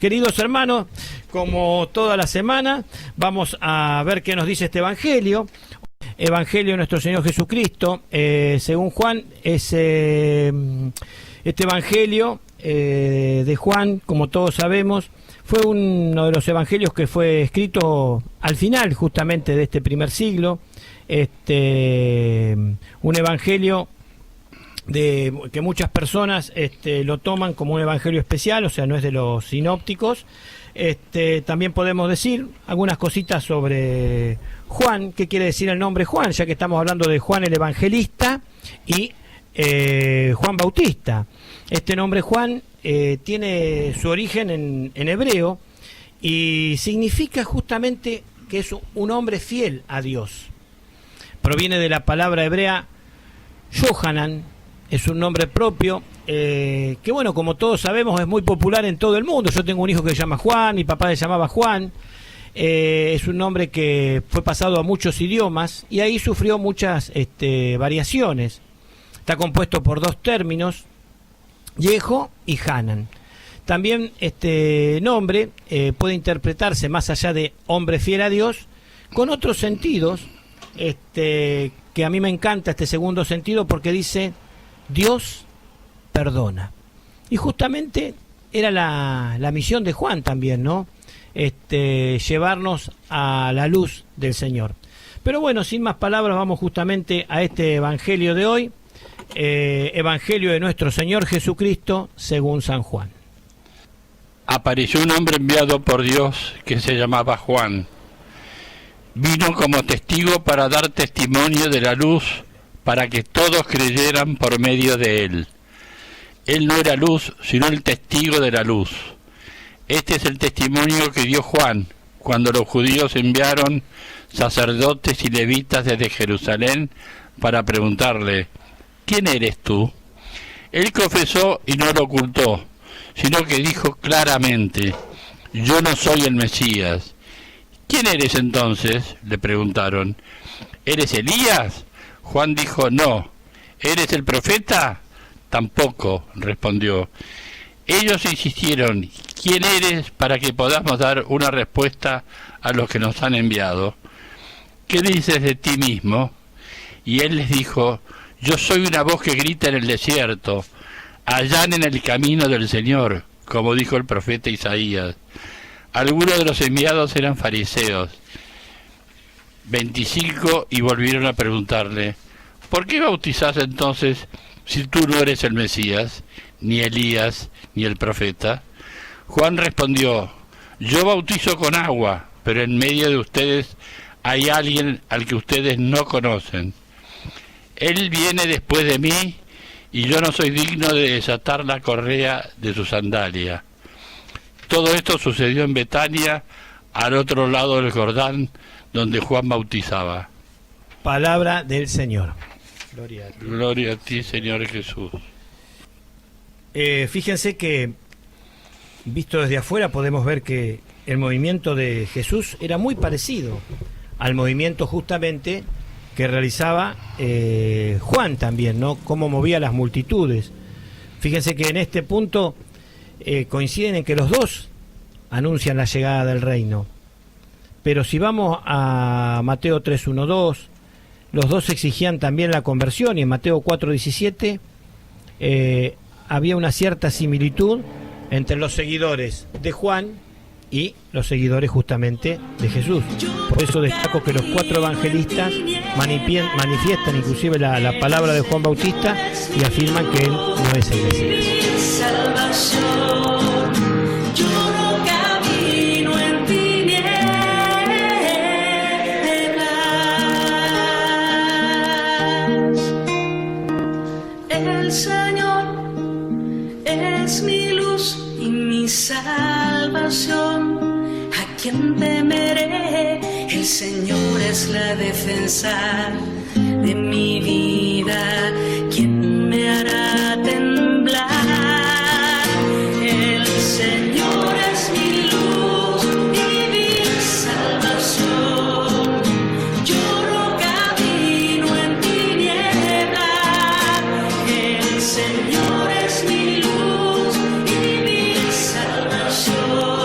Queridos hermanos, como toda la semana, vamos a ver qué nos dice este Evangelio. Evangelio de nuestro Señor Jesucristo, según Juan, es este Evangelio de Juan, como todos sabemos, fue uno de los evangelios que fue escrito al final justamente de este primer siglo. Un evangelio que muchas personas lo toman como un evangelio especial, o sea, no es de los sinópticos. También podemos decir algunas cositas sobre Juan. ¿Qué quiere decir el nombre Juan? Ya que estamos hablando de Juan el Evangelista y Juan Bautista. Este nombre Juan tiene su origen en hebreo y significa justamente que es un hombre fiel a Dios. Proviene de la palabra hebrea Yohanan, es un nombre propio, que bueno, como todos sabemos es muy popular en todo el mundo. Yo tengo un hijo que se llama Juan, mi papá se llamaba Juan. Es un nombre que fue pasado a muchos idiomas y ahí sufrió muchas variaciones. Está compuesto por dos términos, Yeho y Hanan. También este nombre puede interpretarse más allá de hombre fiel a Dios, con otros sentidos, que a mí me encanta este segundo sentido porque dice Dios perdona. Y justamente era la misión de Juan también, ¿no? Llevarnos a la luz del Señor. Pero bueno, sin más palabras, vamos justamente a este Evangelio de hoy. Evangelio de nuestro Señor Jesucristo según San Juan. Apareció un hombre enviado por Dios que se llamaba Juan. Vino como testigo para dar testimonio de la luz, para que todos creyeran por medio de él. Él no era luz, sino el testigo de la luz. Este es el testimonio que dio Juan, cuando los judíos enviaron sacerdotes y levitas desde Jerusalén para preguntarle: ¿quién eres tú? Él confesó y no lo ocultó, sino que dijo claramente: yo no soy el Mesías. ¿Quién eres entonces?, le preguntaron. ¿Eres Elías? Juan dijo: no. ¿Eres el profeta? Tampoco, respondió. Ellos insistieron: ¿quién eres?, para que podamos dar una respuesta a los que nos han enviado. ¿Qué dices de ti mismo? Y él les dijo: yo soy una voz que grita en el desierto, allanen el camino del Señor, como dijo el profeta Isaías. Algunos de los enviados eran fariseos. 25, y volvieron a preguntarle: ¿por qué bautizás entonces si tú no eres el Mesías, ni Elías, ni el profeta? Juan respondió: yo bautizo con agua, pero en medio de ustedes hay alguien al que ustedes no conocen. Él viene después de mí, y yo no soy digno de desatar la correa de su sandalia. Todo esto sucedió en Betania, al otro lado del Jordán, donde Juan bautizaba. Palabra del Señor. Gloria a ti, Señor Jesús. Fíjense que, visto desde afuera, podemos ver que el movimiento de Jesús era muy parecido al movimiento justamente que realizaba Juan también, ¿no? Cómo movía las multitudes. Fíjense que en este punto coinciden en que los dos anuncian la llegada del reino. Pero si vamos a Mateo 3:1-2, los dos exigían también la conversión, y en Mateo 4:17 había una cierta similitud entre los seguidores de Juan y los seguidores justamente de Jesús. Por eso destaco que los cuatro evangelistas manifiestan inclusive la palabra de Juan Bautista y afirman que él no es el Mesías. El Señor es mi luz y mi salvación. ¿A quién temeré? El Señor es la defensa de mi vida. ¿Quién me hará temblar? El Señor es mi luz y mi salvación. Yo no camino en tinieblas. El Señor es mi luz y mi salvación.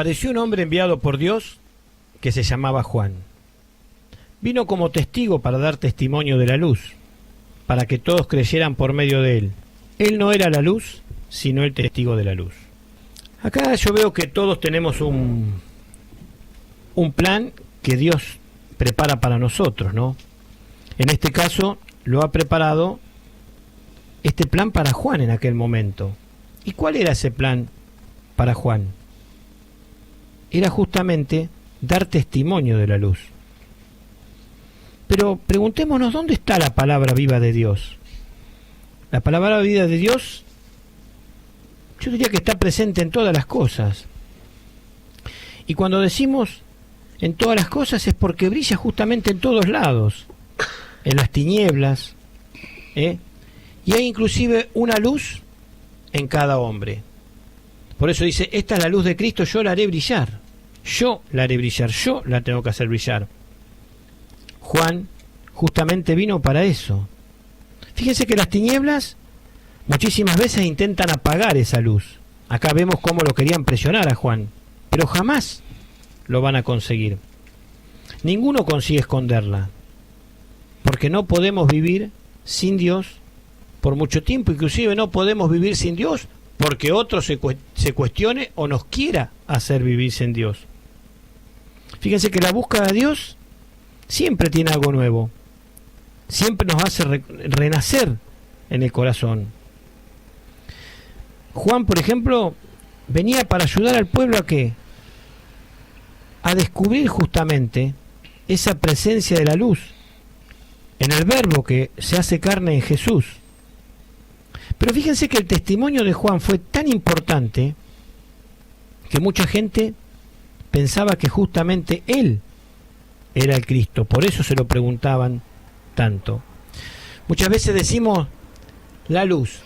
apareció un hombre enviado por Dios que se llamaba Juan. Vino como testigo para dar testimonio de la luz, para que todos creyeran por medio de él. Él no era la luz, sino el testigo de la luz. Acá yo veo que todos tenemos un plan que Dios prepara para nosotros, ¿no? En este caso lo ha preparado este plan para Juan en aquel momento. ¿Y cuál era ese plan para Juan? Era justamente dar testimonio de la luz. Pero preguntémonos, ¿dónde está la palabra viva de Dios? La palabra viva de Dios, yo diría que está presente en todas las cosas. Y cuando decimos en todas las cosas es porque brilla justamente en todos lados, en las tinieblas, y hay inclusive una luz en cada hombre. Por eso dice, esta es la luz de Cristo, yo la haré brillar. Yo la haré brillar, yo la tengo que hacer brillar. Juan justamente vino para eso. Fíjense que las tinieblas muchísimas veces intentan apagar esa luz. Acá vemos cómo lo querían presionar a Juan, pero jamás lo van a conseguir. Ninguno consigue esconderla, porque no podemos vivir sin Dios por mucho tiempo, inclusive no podemos vivir sin Dios porque otro se cuestione o nos quiera hacer vivir sin Dios. Fíjense que la búsqueda de Dios siempre tiene algo nuevo, siempre nos hace renacer en el corazón. Juan, por ejemplo, venía para ayudar al pueblo ¿a qué? A descubrir justamente esa presencia de la luz en el Verbo que se hace carne en Jesús. Pero fíjense que el testimonio de Juan fue tan importante que mucha gente pensaba que justamente él era el Cristo, por eso se lo preguntaban tanto. Muchas veces decimos la luz.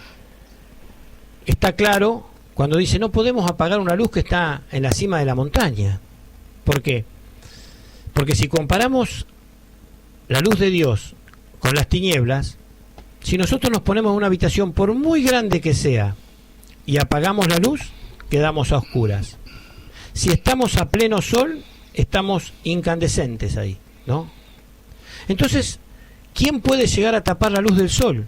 Está claro cuando dice no podemos apagar una luz que está en la cima de la montaña. ¿Por qué? Porque si comparamos la luz de Dios con las tinieblas, si nosotros nos ponemos en una habitación, por muy grande que sea, y apagamos la luz, quedamos a oscuras. Si estamos a pleno sol, estamos incandescentes ahí, ¿no? Entonces, ¿quién puede llegar a tapar la luz del sol?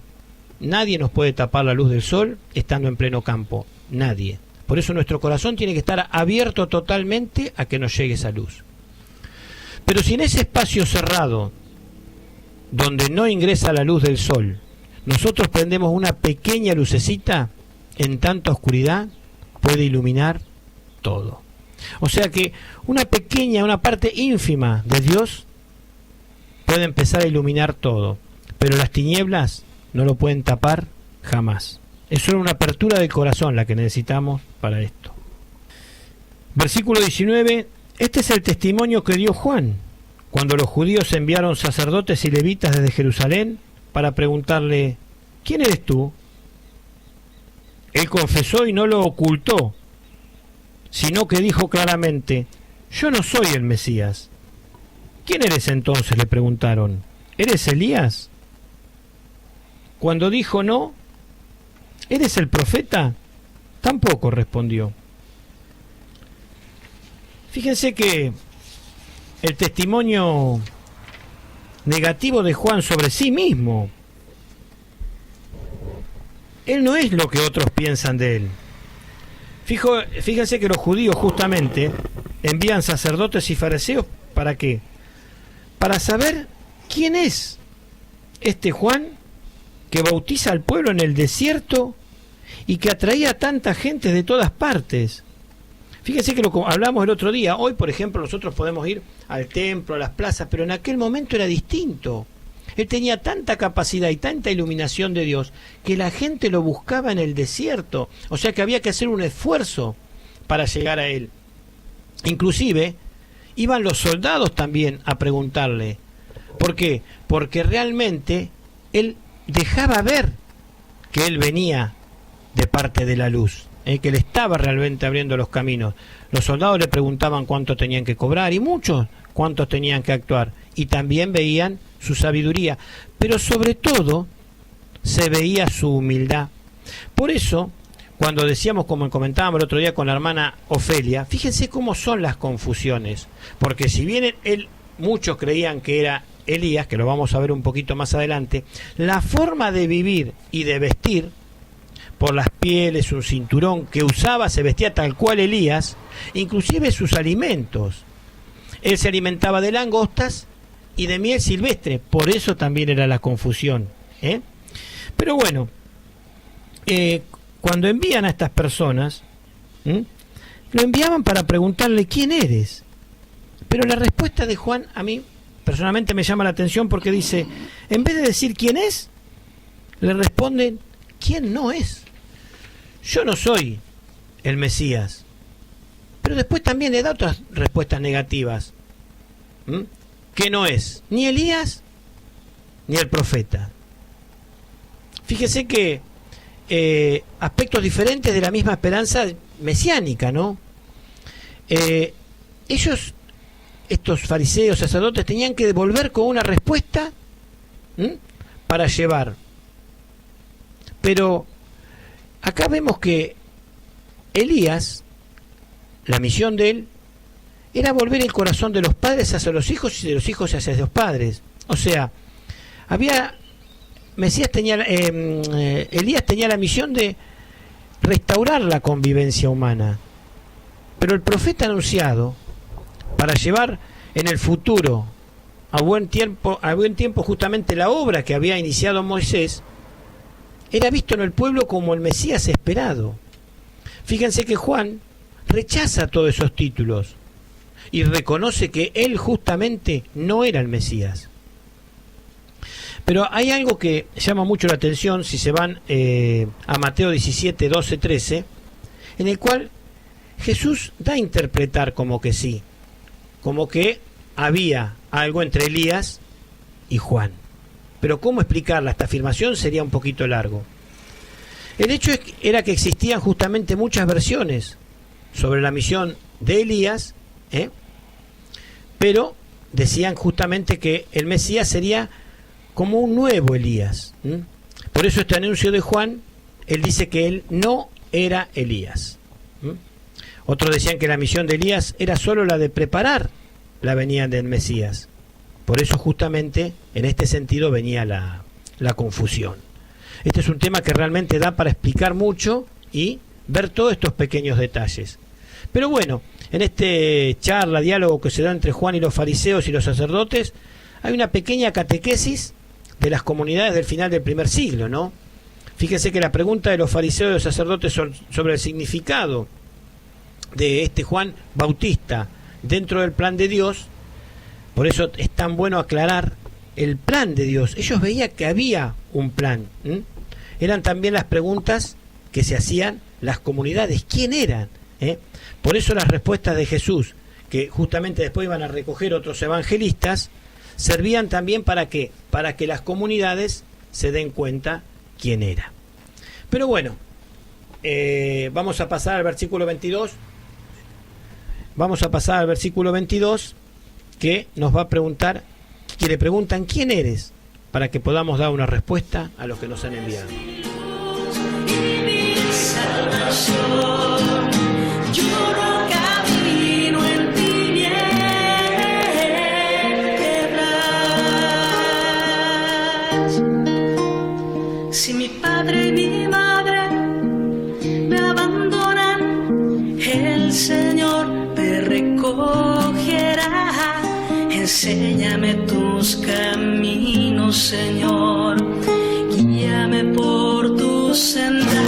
Nadie nos puede tapar la luz del sol estando en pleno campo, nadie. Por eso nuestro corazón tiene que estar abierto totalmente a que nos llegue esa luz. Pero si en ese espacio cerrado, donde no ingresa la luz del sol, nosotros prendemos una pequeña lucecita, en tanta oscuridad puede iluminar todo. O sea que una parte ínfima de Dios puede empezar a iluminar todo, pero las tinieblas no lo pueden tapar jamás. Es solo una apertura del corazón la que necesitamos para esto. Versículo 19, este es el testimonio que dio Juan, cuando los judíos enviaron sacerdotes y levitas desde Jerusalén para preguntarle, ¿quién eres tú? Él confesó y no lo ocultó, sino que dijo claramente, yo no soy el Mesías. ¿Quién eres entonces?, le preguntaron. ¿Eres Elías? Cuando dijo no, ¿eres el profeta? Tampoco respondió. Fíjense que el testimonio negativo de Juan sobre sí mismo, él no es lo que otros piensan de él. Fíjense que los judíos justamente envían sacerdotes y fariseos, ¿para qué? Para saber quién es este Juan que bautiza al pueblo en el desierto y que atraía a tanta gente de todas partes. Fíjense que lo hablamos el otro día. Hoy, por ejemplo, nosotros podemos ir al templo, a las plazas, pero en aquel momento era distinto. Él tenía tanta capacidad y tanta iluminación de Dios que la gente lo buscaba en el desierto. O sea que había que hacer un esfuerzo para llegar a él. Inclusive iban los soldados también a preguntarle. ¿Por qué? Porque realmente él dejaba ver que él venía de parte de la luz, que le estaba realmente abriendo los caminos. Los soldados le preguntaban cuánto tenían que cobrar y muchos cuántos tenían que actuar, y también veían su sabiduría, pero sobre todo se veía su humildad. Por eso, cuando decíamos, como comentábamos el otro día con la hermana Ofelia, fíjense cómo son las confusiones, porque si bien muchos creían que era Elías, que lo vamos a ver un poquito más adelante, la forma de vivir y de vestir, por las pieles, un cinturón que usaba, se vestía tal cual Elías, inclusive sus alimentos. Él se alimentaba de langostas y de miel silvestre, por eso también era la confusión. Pero bueno, cuando envían a estas personas, lo enviaban para preguntarle quién eres. Pero la respuesta de Juan a mí personalmente me llama la atención porque dice, en vez de decir quién es, le responden quién no es. Yo no soy el Mesías. Pero después también le da otras respuestas negativas. Que no es ni Elías ni el profeta. Fíjese que aspectos diferentes de la misma esperanza mesiánica, ¿no? Ellos, estos fariseos, sacerdotes, tenían que devolver con una respuesta para llevar. Pero acá vemos que Elías, la misión de él, era volver el corazón de los padres hacia los hijos y de los hijos hacia los padres. O sea, Elías tenía la misión de restaurar la convivencia humana. Pero el profeta anunciado, para llevar en el futuro a buen tiempo justamente la obra que había iniciado Moisés, era visto en el pueblo como el Mesías esperado. Fíjense que Juan rechaza todos esos títulos y reconoce que él justamente no era el Mesías. Pero hay algo que llama mucho la atención si se van a Mateo 17, 12, 13, en el cual Jesús da a interpretar como que sí, como que había algo entre Elías y Juan. Pero cómo explicarla esta afirmación sería un poquito largo. El hecho era que existían justamente muchas versiones sobre la misión de Elías, pero decían justamente que el Mesías sería como un nuevo Elías. Por eso este anuncio de Juan, él dice que él no era Elías. Otros decían que la misión de Elías era solo la de preparar la venida del Mesías. Por eso justamente en este sentido venía la confusión. Este es un tema que realmente da para explicar mucho y ver todos estos pequeños detalles. Pero bueno, en este diálogo que se da entre Juan y los fariseos y los sacerdotes, hay una pequeña catequesis de las comunidades del final del primer siglo, ¿no? Fíjense que la pregunta de los fariseos y los sacerdotes sobre el significado de este Juan Bautista dentro del plan de Dios, por eso es tan bueno aclarar el plan de Dios. Ellos veían que había un plan. Eran también las preguntas que se hacían las comunidades. ¿Quién eran? Por eso las respuestas de Jesús, que justamente después iban a recoger otros evangelistas, servían también para que las comunidades se den cuenta quién era. Pero bueno, vamos a pasar al versículo 22. Vamos a pasar al versículo 22, que nos va a preguntar, que le preguntan quién eres, para que podamos dar una respuesta a los que nos han enviado. Si mi padre y mi madre me abandonan, el Señor te recogerá. Enséñame tus caminos, Señor, guíame por tu senda.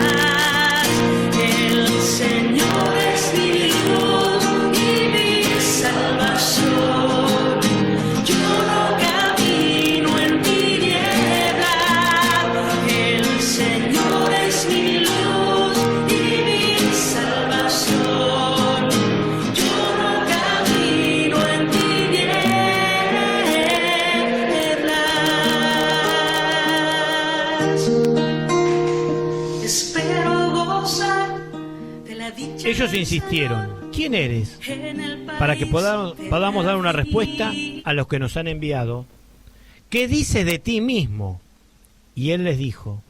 El Señor es mi luz y mi salvación. Yo no camino en tinieblas. El Señor es mi luz y mi salvación. Yo no camino en tinieblas. Espero gozar de la dicha. Ellos insistieron, ¿quién eres? Para que podamos dar una respuesta a los que nos han enviado. ¿Qué dices de ti mismo? Y él les dijo,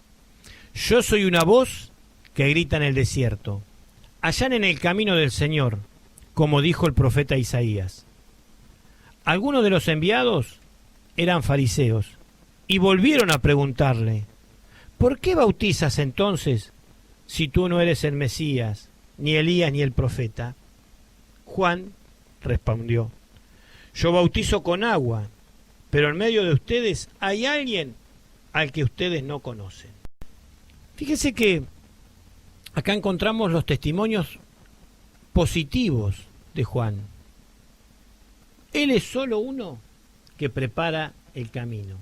yo soy una voz que grita en el desierto: allanen el camino del Señor, como dijo el profeta Isaías. Algunos de los enviados eran fariseos y volvieron a preguntarle: ¿por qué bautizas entonces si tú no eres el Mesías, ni Elías, ni el profeta? Juan respondió: yo bautizo con agua, pero en medio de ustedes hay alguien al que ustedes no conocen. Fíjese que acá encontramos los testimonios positivos de Juan. Él es solo uno que prepara el camino.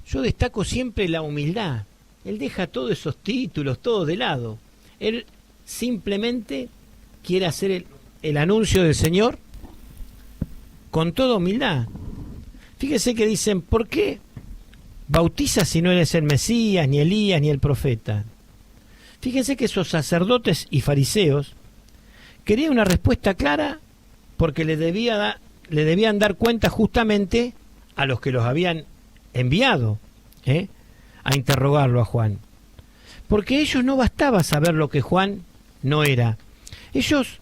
Yo destaco siempre la humildad. Él deja todos esos títulos, todo de lado. Él simplemente quiere hacer el anuncio del Señor con toda humildad. Fíjese que dicen: ¿por qué bautizas si no eres el Mesías, ni Elías, ni el profeta? Fíjense que esos sacerdotes y fariseos querían una respuesta clara, porque le debían dar cuenta justamente a los que los habían enviado a interrogarlo a Juan. Porque ellos no bastaba saber lo que Juan no era. Ellos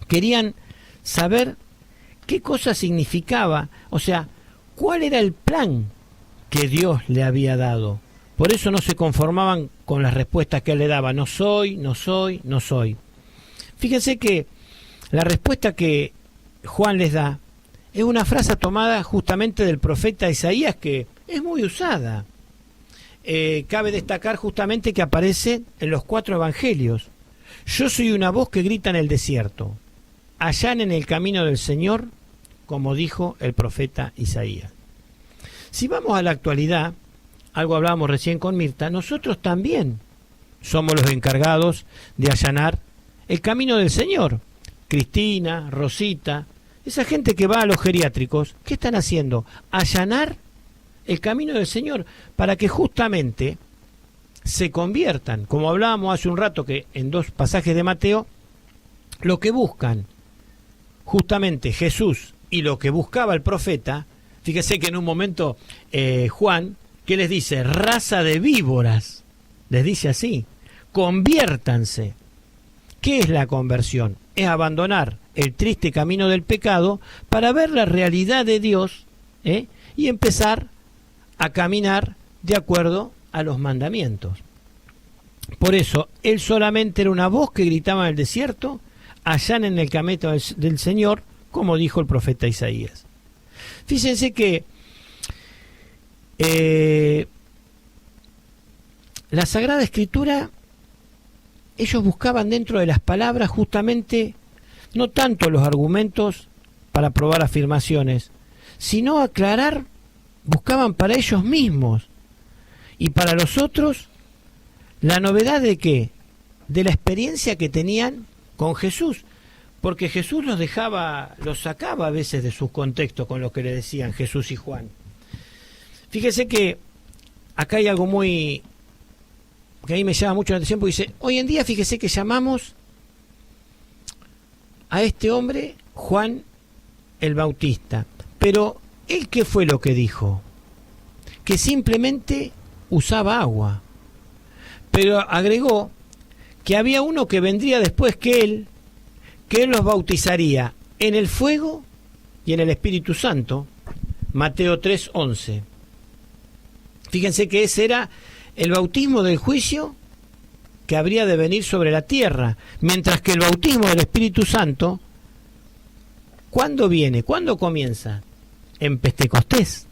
querían saber qué cosa significaba, o sea, cuál era el plan que Dios le había dado. Por eso no se conformaban con las respuestas que él le daba: no soy, no soy, no soy. Fíjense que la respuesta que Juan les da es una frase tomada justamente del profeta Isaías, que es muy usada. Cabe destacar justamente que aparece en los 4 evangelios: yo soy una voz que grita en el desierto, allanen el camino del Señor, como dijo el profeta Isaías. Si vamos a la actualidad, algo hablábamos recién con Mirta, nosotros también somos los encargados de allanar el camino del Señor. Cristina, Rosita, esa gente que va a los geriátricos, ¿qué están haciendo? Allanar el camino del Señor para que justamente se conviertan, como hablábamos hace un rato, que en 2 pasajes de Mateo, lo que buscan justamente Jesús y lo que buscaba el profeta. Fíjese que en un momento Juan, ¿qué les dice? Raza de víboras, les dice así: conviértanse. ¿Qué es la conversión? Es abandonar el triste camino del pecado para ver la realidad de Dios y empezar a caminar de acuerdo a los mandamientos. Por eso, él solamente era una voz que gritaba en el desierto: allanen el camino del Señor, como dijo el profeta Isaías. Fíjense que la Sagrada Escritura, ellos buscaban dentro de las palabras justamente no tanto los argumentos para probar afirmaciones, sino aclarar, buscaban para ellos mismos y para los otros la novedad de ¿qué? De la experiencia que tenían con Jesús, porque Jesús los sacaba a veces de su contexto con lo que le decían Jesús y Juan. Fíjese que acá hay algo que a mí me llama mucho la atención, porque dice: hoy en día fíjese que llamamos a este hombre Juan el Bautista, pero ¿él qué fue lo que dijo? Que simplemente usaba agua, pero agregó que había uno que vendría después que él los bautizaría en el fuego y en el Espíritu Santo. Mateo 3:11. Fíjense que ese era el bautismo del juicio que habría de venir sobre la tierra, mientras que el bautismo del Espíritu Santo, ¿cuándo viene? ¿Cuándo comienza? En Pentecostés,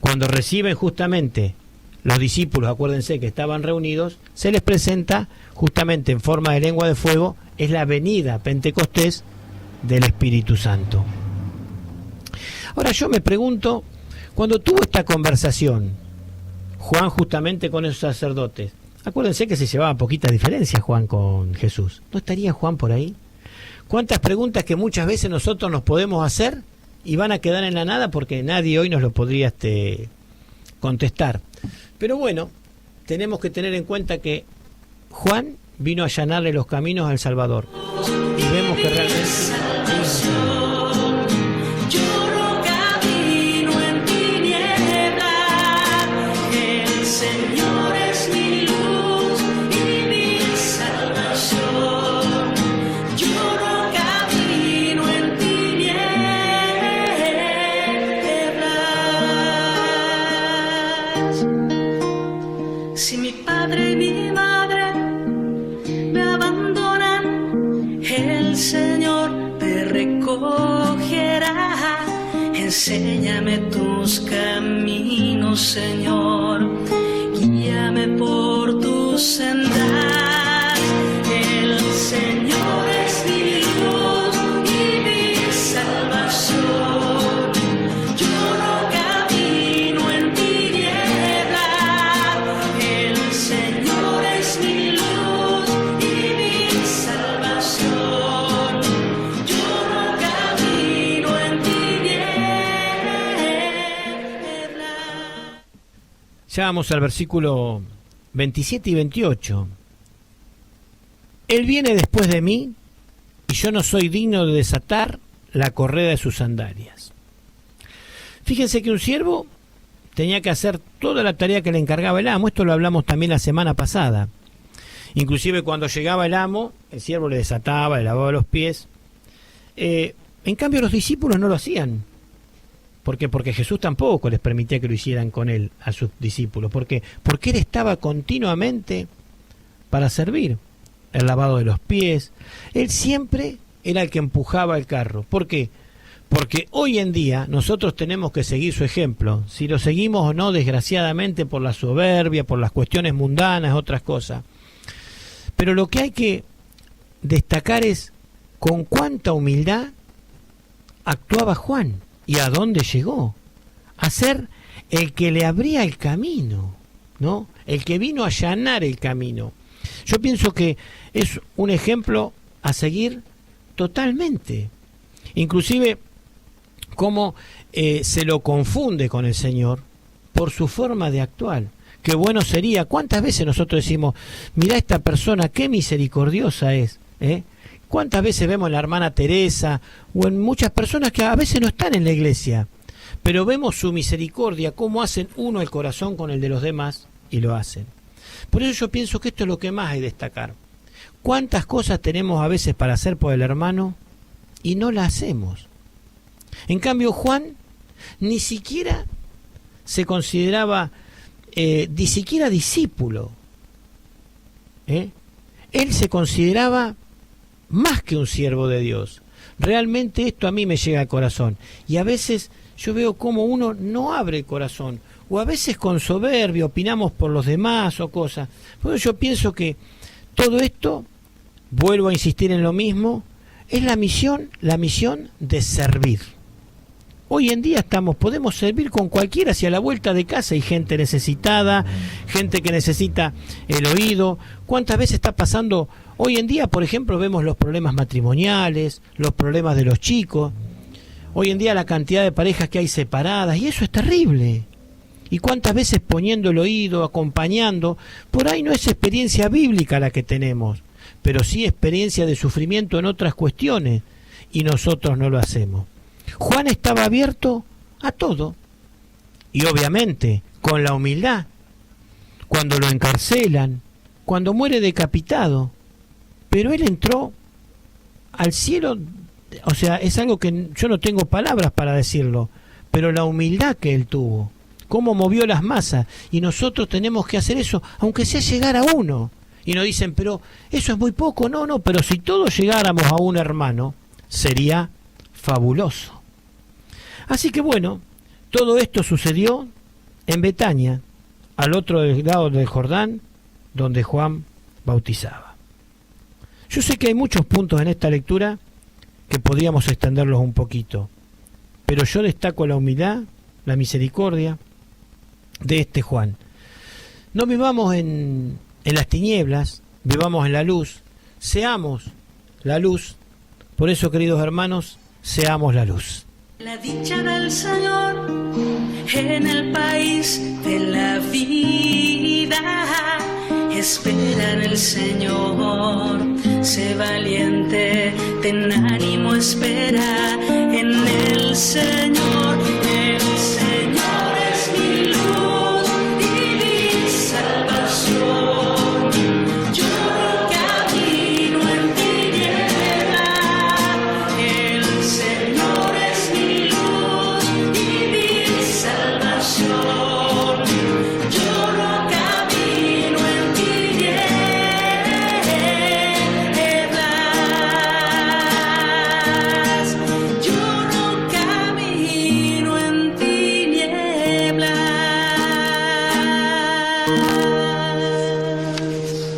cuando reciben justamente los discípulos, acuérdense que estaban reunidos, se les presenta justamente en forma de lengua de fuego. Es la venida Pentecostés del Espíritu Santo. Ahora yo me pregunto, cuando tuvo esta conversación Juan justamente con esos sacerdotes, acuérdense que se llevaba poquita diferencia Juan con Jesús, ¿no estaría Juan por ahí? ¿Cuántas preguntas que muchas veces nosotros nos podemos hacer y van a quedar en la nada porque nadie hoy nos lo podría contestar? Pero bueno, tenemos que tener en cuenta que Juan vino a allanarle los caminos al Salvador, y vemos que realmente El Señor es mi luz. acogerá. Enséñame tus caminos, Señor, guíame por tu sendar. El Señor es mi luz y mi salvación. Yo no camino en tiniebla. El Señor es mi luz y mi salvación. Yo no camino en tiniebla. Ya vamos al versículo 27 y 28. Él viene después de mí, y yo no soy digno de desatar la correa de sus sandalias. Fíjense que un siervo tenía que hacer toda la tarea que le encargaba el amo. Esto lo hablamos también la semana pasada. Inclusive cuando llegaba el amo, el siervo le desataba, le lavaba los pies. En cambio los discípulos no lo hacían. ¿Por qué? Porque Jesús tampoco les permitía que lo hicieran con él, a sus discípulos. ¿Por qué? Porque él estaba continuamente para servir. El lavado de los pies. Él siempre era el que empujaba el carro. ¿Por qué? Porque hoy en día nosotros tenemos que seguir su ejemplo. Si lo seguimos o no, desgraciadamente, por la soberbia, por las cuestiones mundanas, otras cosas. Pero lo que hay que destacar es con cuánta humildad actuaba Juan y a dónde llegó. A ser el que le abría el camino, ¿no? El que vino a allanar el camino. Yo pienso que es un ejemplo a seguir totalmente. Inclusive cómo se lo confunde con el Señor por su forma de actuar. Qué bueno sería, ¿cuántas veces nosotros decimos, mirá esta persona, qué misericordiosa es? ¿Cuántas veces vemos en la hermana Teresa o en muchas personas que a veces no están en la iglesia, pero vemos su misericordia, cómo hacen uno el corazón con el de los demás y lo hacen? Por eso yo pienso que esto es lo que más hay que destacar. ¿Cuántas cosas tenemos a veces para hacer por el hermano y no las hacemos? En cambio Juan ni siquiera se consideraba ni siquiera discípulo. Él se consideraba más que un siervo de Dios. Realmente esto a mí me llega al corazón. Y a veces yo veo cómo uno no abre el corazón. O a veces con soberbia opinamos por los demás o cosas. Por eso yo pienso que todo esto, vuelvo a insistir en lo mismo, es la misión de servir. Hoy en día podemos servir con cualquiera. Hacia la vuelta de casa hay gente necesitada, gente que necesita el oído. ¿Cuántas veces está pasando? Hoy en día, por ejemplo, vemos los problemas matrimoniales, los problemas de los chicos. Hoy en día la cantidad de parejas que hay separadas, y eso es terrible. Y cuántas veces poniendo el oído, acompañando, por ahí no es experiencia bíblica la que tenemos, pero sí experiencia de sufrimiento en otras cuestiones, y nosotros no lo hacemos. Juan estaba abierto a todo, y obviamente con la humildad, cuando lo encarcelan, cuando muere decapitado, pero él entró al cielo. O sea, es algo que yo no tengo palabras para decirlo, pero la humildad que él tuvo, cómo movió las masas, y nosotros tenemos que hacer eso, aunque sea llegar a uno. Y nos dicen, pero eso es muy poco. No, pero si todos llegáramos a un hermano, sería fabuloso. Así que bueno, todo esto sucedió en Betania, al otro lado del Jordán, donde Juan bautizaba. Yo sé que hay muchos puntos en esta lectura que podríamos extenderlos un poquito, pero yo destaco la humildad, la misericordia de este Juan. No vivamos en las tinieblas, vivamos en la luz, seamos la luz. Por eso, queridos hermanos, seamos la luz. La dicha del Señor en el país de la vida. Espera en el Señor, sé valiente, ten ánimo, espera en el Señor. El Señor es mi luz y mi salvación. Yo no camino en tiniebla. El Señor es mi luz y mi salvación. Yo no camino en tinieblas. vida.